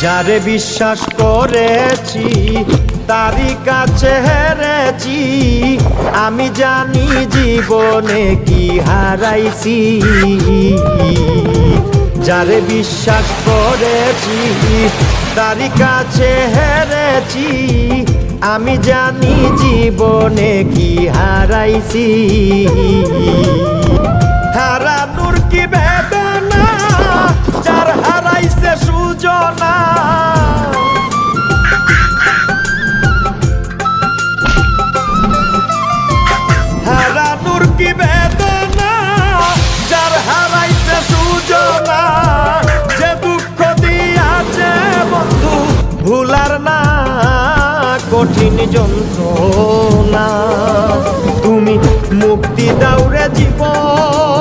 যারে বিশ্বাস করেছি তারই কাছে হেরেছি, আমি জানি জীবনে কি হারাইছি। যারে বিশ্বাস করেছি তারই কাছে হেরেছি, আমি জানি জীবনে কি হারাইছি। হারানোর কি বেদনা যার হারাইছে সুজনা, হারানোর কি বেদনা যার হারাইছে সুজনা। যে দুঃখ দিয়াছে বন্ধু ভুলার না কঠিন যন্ত্রণা, তুমি মুক্তি দাও রে জীবন